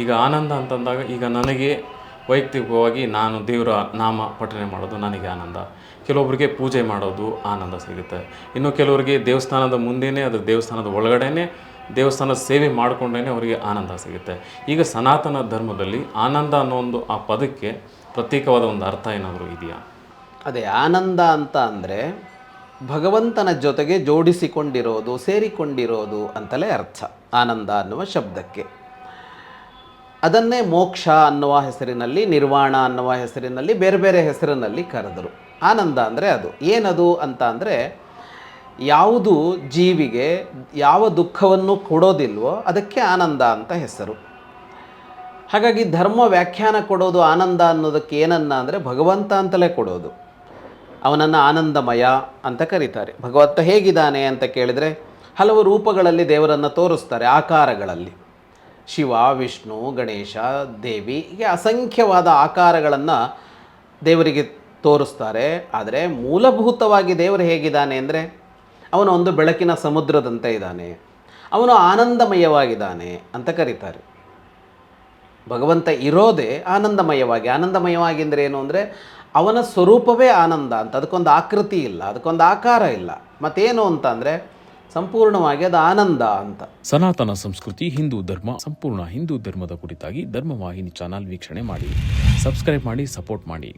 ಈಗ ಆನಂದ ಅಂತಂದಾಗ ಈಗ ನನಗೆ ವೈಯಕ್ತಿಕವಾಗಿ ನಾನು ದೇವರ ನಾಮ ಪಠನೆ ಮಾಡೋದು ನನಗೆ ಆನಂದ. ಕೆಲವೊಬ್ಬರಿಗೆ ಪೂಜೆ ಮಾಡೋದು ಆನಂದ ಸಿಗುತ್ತೆ. ಇನ್ನು ಕೆಲವರಿಗೆ ದೇವಸ್ಥಾನದ ಮುಂದೆಯೇ ಅದು ದೇವಸ್ಥಾನದ ಒಳಗಡೆನೇ ದೇವಸ್ಥಾನದ ಸೇವೆ ಮಾಡಿಕೊಂಡೇ ಅವರಿಗೆ ಆನಂದ ಸಿಗುತ್ತೆ. ಈಗ ಸನಾತನ ಧರ್ಮದಲ್ಲಿ ಆನಂದ ಅನ್ನೋ ಒಂದು ಆ ಪದಕ್ಕೆ ಪ್ರತ್ಯೇಕವಾದ ಒಂದು ಅರ್ಥ ಏನಾದರೂ ಇದೆಯಾ? ಅದೇ ಆನಂದ ಅಂತ ಅಂದರೆ ಭಗವಂತನ ಜೊತೆಗೆ ಜೋಡಿಸಿಕೊಂಡಿರೋದು, ಸೇರಿಕೊಂಡಿರೋದು ಅಂತಲೇ ಅರ್ಥ ಆನಂದ ಅನ್ನುವ ಶಬ್ದಕ್ಕೆ. ಅದನ್ನೇ ಮೋಕ್ಷ ಅನ್ನುವ ಹೆಸರಿನಲ್ಲಿ, ನಿರ್ವಾಣ ಅನ್ನುವ ಹೆಸರಿನಲ್ಲಿ, ಬೇರೆ ಬೇರೆ ಹೆಸರಿನಲ್ಲಿ ಕರೆದರು. ಆನಂದ ಅಂದರೆ ಅದು ಏನದು ಅಂತ ಅಂದರೆ, ಯಾವುದು ಜೀವಿಗೆ ಯಾವ ದುಃಖವನ್ನು ಕೊಡೋದಿಲ್ವೋ ಅದಕ್ಕೆ ಆನಂದ ಅಂತ ಹೆಸರು. ಹಾಗಾಗಿ ಧರ್ಮ ವ್ಯಾಖ್ಯಾನ ಕೊಡೋದು ಆನಂದ ಅನ್ನೋದಕ್ಕೆ ಏನನ್ನ ಅಂದರೆ ಭಗವಂತ ಅಂತಲೇ ಕೊಡೋದು. ಅವನನ್ನು ಆನಂದಮಯ ಅಂತ ಕರೀತಾರೆ. ಭಗವಂತ ಹೇಗಿದ್ದಾನೆ ಅಂತ ಕೇಳಿದರೆ ಹಲವು ರೂಪಗಳಲ್ಲಿ ದೇವರನ್ನು ತೋರಿಸ್ತಾರೆ, ಆಕಾರಗಳಲ್ಲಿ. ಶಿವ, ವಿಷ್ಣು, ಗಣೇಶ, ದೇವಿ, ಹೀಗೆ ಅಸಂಖ್ಯವಾದ ಆಕಾರಗಳನ್ನು ದೇವರಿಗೆ ತೋರಿಸ್ತಾರೆ. ಆದರೆ ಮೂಲಭೂತವಾಗಿ ದೇವರು ಹೇಗಿದ್ದಾನೆ ಅಂದರೆ ಅವನು ಒಂದು ಬೆಳಕಿನ ಸಮುದ್ರದಂತೆ ಇದ್ದಾನೆ, ಅವನು ಆನಂದಮಯವಾಗಿದ್ದಾನೆ ಅಂತ ಕರೀತಾರೆ. ಭಗವಂತ ಇರೋದೇ ಆನಂದಮಯವಾಗಿ. ಆನಂದಮಯವಾಗಿ ಅಂದರೆ ಏನು ಅಂದರೆ ಅವನ ಸ್ವರೂಪವೇ ಆನಂದ ಅಂತ. ಅದಕ್ಕೊಂದು ಆಕೃತಿ ಇಲ್ಲ, ಅದಕ್ಕೊಂದು ಆಕಾರ ಇಲ್ಲ. ಮತ್ತೇನು ಅಂತ ಅಂದರೆ ಸಂಪೂರ್ಣವಾಗಿ ಅದು ಆನಂದ ಅಂತ. ಸನಾತನ ಸಂಸ್ಕೃತಿ, ಹಿಂದೂ ಧರ್ಮ, ಸಂಪೂರ್ಣ ಹಿಂದೂ ಧರ್ಮದ ಕುರಿತಾಗಿ ಧರ್ಮವಾಹಿನಿ ಚಾನಲ್ ವೀಕ್ಷಣೆ ಮಾಡಿ, ಸಬ್ಸ್ಕ್ರೈಬ್ ಮಾಡಿ, ಸಪೋರ್ಟ್ ಮಾಡಿ.